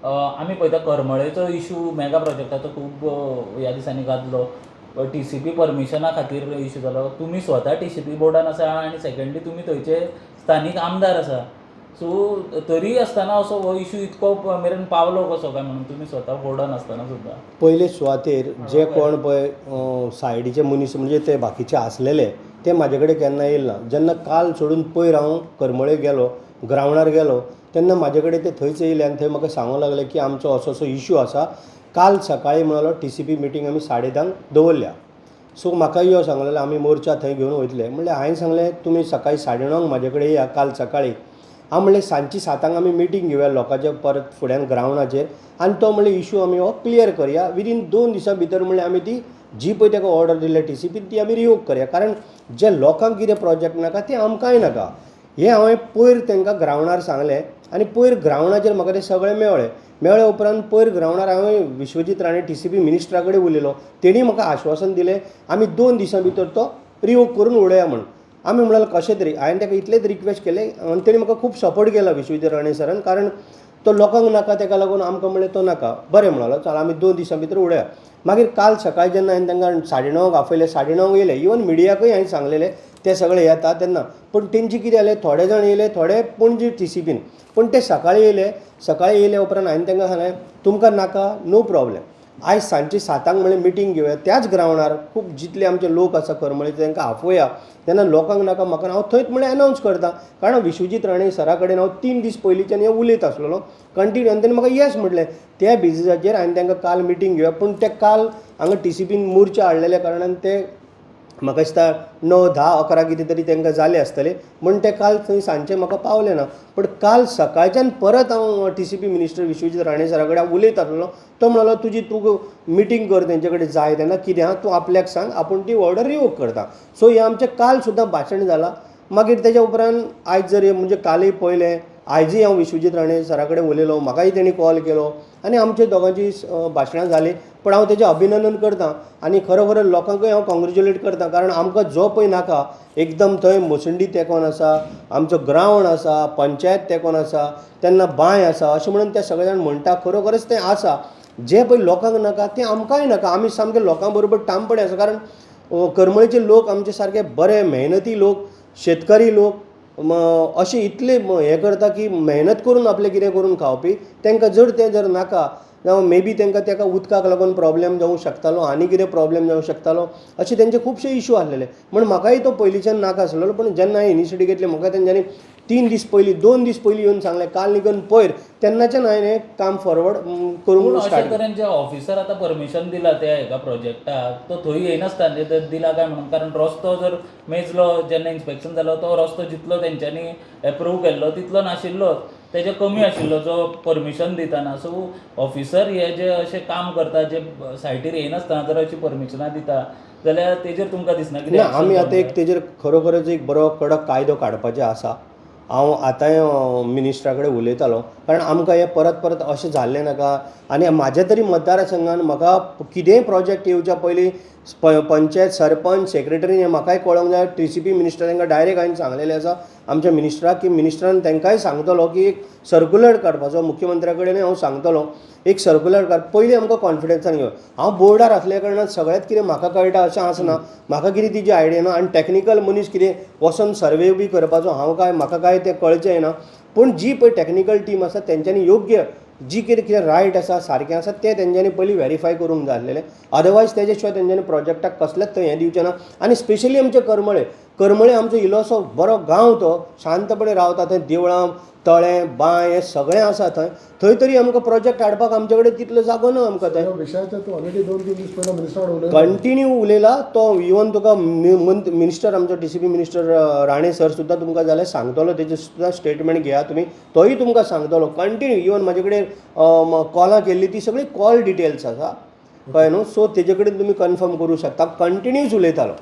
आमी पळयता करमळेचो issue mega प्रोजेक्टाचो खूब ह्या दिसांनी गाजलो. TCP परमिशना खातीर इशू जालो. तुमी स्वता TCP बोर्डान आसा आनी सेकंडली तुमी थंयचे स्थानीक आमदार आसा. सो तरी आसतना असो हो इशू इतको मेरेन पावलो कसो काय म्हणून तुमी स्वता बोर्डान आसतना सुद्दां. पयले सुवातेर जे कोण पळय सायडीचे मनीस म्हणजे ते बाकीचे आसलेले ते म्हाजे कडेन केन्ना येयले ना. जेन्ना काल सोडून पयर हांव करमळे गेलो, ग्रावंडार गेलो, तेन्ना म्हाजे कडेन ते थंयच येयले आनी थंय म्हाका सांगूंक लागले की आमचो असो असो इशू आसा. काल सकाळीं म्हणलो TCP मिटींग आमी 10:30 दवरल्या. सो म्हाका यो सांगलेलें आमी मोर्चा थंय घेवन वयतले. म्हणलें हांवें सांगलें तुमी सकाळीं 9:30 म्हाजे कडेन या काल सकाळीं. हांव म्हणलें सांजची 7 आमी मिटींग घेवया लोकांच्या परत फुड्यान ग्रावंडाचेर आनी तो म्हणलें इशू आमी हो क्लियर करया. विदीन 2 दिसां भितर म्हणलें आमी ती जी पळय ताका ऑर्डर दिल्या TCP ती आमी रिवोक करया. कारण जे लोकांक कितें प्रोजेक्ट नाका ते आमकांय नाका. हें हांवें पयर तांकां ग्रावंडार सांगलें आनी पयर ग्रावंडाचेर म्हाका ते सगळे मेळ्ळे उपरांत पयर ग्रावंडार हांवें विश्वजीत राणे TCP मिनिस्टरा कडेन उलयलो. तेणी म्हाका आश्वासन दिलें आमी 2 दिसां भितर तो रिवोक करून उडोवया म्हणून. आमी म्हणलें कशें तरी हांवें ताका इतलेंच रिक्वेस्ट केलें आनी तेणी म्हाका खूब सपोर्ट केला विश्वजीत राणे सरान. कारण तो लोकांक नाका ताका लागून आमकां म्हणलें तो नाका. बरें म्हणलो चल आमी 2 दिसां भितर उडोवया. मागीर काल सकाळीं जेन्ना हांवें तांकां 9:30 आपयलें 9:30 येयले. इवन मिडियाकूय हांवें सांगलेलें ते सगळे येता तेन्ना. पूण तेंची कितें जालें थोडे जाण येयले थोडे पणजी TCPन. पूण ते सकाळीं येयले उपरांत हांवें तांकां सांगलें तुमकां नाका नो प्रॉब्लेम. आयज सांजची 7 म्हणलें मिटींग घेवया त्याच ग्रावंडार. खूब जितले आमचे लोक आसा करमळेचे तांकां आफोवया. तेन्ना लोकांक नाका म्हाका हांव थंयच म्हणलें अनावन्स करता. कारण विश्वजीत राणे सरा कडेन हांव 3 दीस पयलींच्यान हें उलयत आसलेलो कंटिन्यू आनी तेणी म्हाका येस म्हटलें. त्या बेजिसाचेर हांवें तांकां काल मिटींग घेवया. पूण ते काल हांगा TCPन मोर्चा हाडलेल्या कारणान ते म्हाका दिसता 9, 10, 11 कितें तरी तांकां जाले आसतले म्हूण ते काल थंय सांजचे म्हाका पावले ना. पूण काल सकाळच्यान परत हांव TCP मिनिस्टर विश्वजीत राणे सरा कडेन उलयत आसलेलो. तो म्हणलो तूं मिटींग कर तेंचे कडेन जाय तेन्ना कितें आहा तूं आपल्याक सांग आपूण ती ऑर्डर रिवोक करता. सो हें आमचें काल सुद्दां भाशण जालां. मागीर तेच्या उपरांत आयज जर म्हणजे कालय पळयलें आयजूय हांव विश्वजीत राणे सरा कडेन उलयलो म्हाकाय तेणी कॉल केलो आनी आमचे दोगांची भाशणां जालीं. पूण हांव तेजें अभिनंदन करतां आनी खरोखर लोकांकूय हांव कॉंग्रेच्युलेट करतां. कारण आमकां जो पळय नाका एकदम थंय मोसंडी तेंकोन आसा, आमचो ग्रावंड आसा, पंचायत तेंकोन आसा, तेन्ना बांय आसा अशें म्हणून ते सगळे जाण म्हणटा खरोखरच तें आसा. जें पळय लोकांक नाका तें आमकांय नाका. आमी सामके लोकां बरोबर ठामपणे आसा. कारण करमळेचे लोक आमचे सारके बरे मेहनती लोक, शेतकरी लोक अशे इतले हें करता की मेहनत करून आपलें कितें करून खावपी. तांकां जर नाका जावं मे बी तांकां ताका उदकाक लागून प्रॉब्लेम जावंक शकतालो आनी कितें प्रॉब्लेम जावंक शकतालो अशे तेंचे खुबशे इशू आसलेले. म्हण म्हाकाय तो पयलींच्यान नाका आसलेलो. पूण जेन्ना हांवें इनिशिएटीव घेतली म्हाका तेंच्यांनी 3 दीस पयलीं 2 दीस पयलीं येवन सांगलें काल निघून पयर तेन्नाच्यान हांवें हें काम फॉरवर्ड करूंक अशे तरेन जे ऑफिसर आतां परमिशन दिला त्या हेका प्रोजेक्टाक तो थंय येयनासता दिला काय म्हणून. कारण रस्तो जर मेजलो जेन्ना इन्स्पेक्शन जालो तो रस्तो जितलो तेंच्यांनी एप्रूव केल्लो तितलो नाशिल्लो तेजे कमी आशिल्लो जो परमिशन दितना. सो ऑफिसर हे जे अशें काम करता जे सायटीर येयनासतना जर अशी परमिशनां दिता जाल्यार तेजेर तुमकां दिसना कितें आमी आतां एक तेजेर खरोखरच एक बरो कडक कायदो काडपाचो आसा. हांव आतांय मिनिस्टरा कडेन उलयतालो. कारण आमकां हें परत अशें जाल्लें नाका. आनी म्हाज्या तरी मतदारसंघान म्हाका कितेंय प्रोजेक्ट येवच्या पयलीं पंचायत सरपंच सेक्रेटरी हें म्हाकाय कळोंक जाय. TCP मिनिस्टर तांकां डायरेक्ट हांवें सांगलेलें आसा आमच्या मिनिस्टराक की मिनिस्टरान तांकांय सांगतलो की एक सर्क्युलर काडपाचो. मुख्यमंत्र्या कडेनूय हांव सांगतलो एक सर्क्युलर काड. पयलीं आमकां कॉन्फिडन्सान घेवन हांव बोर्डार आसल्या कारणान सगळ्यात कितें म्हाका कळटा अशें आसना. म्हाका कितें तिची आयडिया ना आनी टॅक्निकल मनीस कितें वचोन सर्वे बी करपाचो म्हाका काय तें कळचें ना. पूण जी पळय टॅक्निकल टीम आसा तेंच्यांनी योग्य जी कितें रायट आसा सारकें आसा तें तेंच्यांनी पयलीं व्हेरीफाय करूंक जाय आसलेलें. अदरवायज तेजे शिवाय तेंच्यांनी प्रोजेक्टाक कसलेंच हें दिवचें ना. आनी स्पेशली आमचे करमळे आमचो इल्लोसो बरो गांव तो शांतपणे रावता. थंय देवळां तळें बांय हें सगळें आसा थंय तरी आमकां प्रोजेक्ट हाडपाक आमचे कडेन तितलो जागो ना. आमकां थंय कंटिन्यू उलयला तो. इवन तुका मिनिस्टर आमचो TCP मिनिस्टर राणे सर सुद्दां तुमकां जाल्यार सांगतलो तेजे सुद्दां स्टेटमेंट घेया तुमी. तोय तुमकां सांगतलो कंटिन्यू. इवन म्हाजे कडेन कॉलां केल्ली ती सगळी कॉल डिटेल्स आसा कळ्ळें न्हू. सो तेजे कडेन तुमी कन्फर्म करूं शकता. कंटिन्यूच उलयतालो.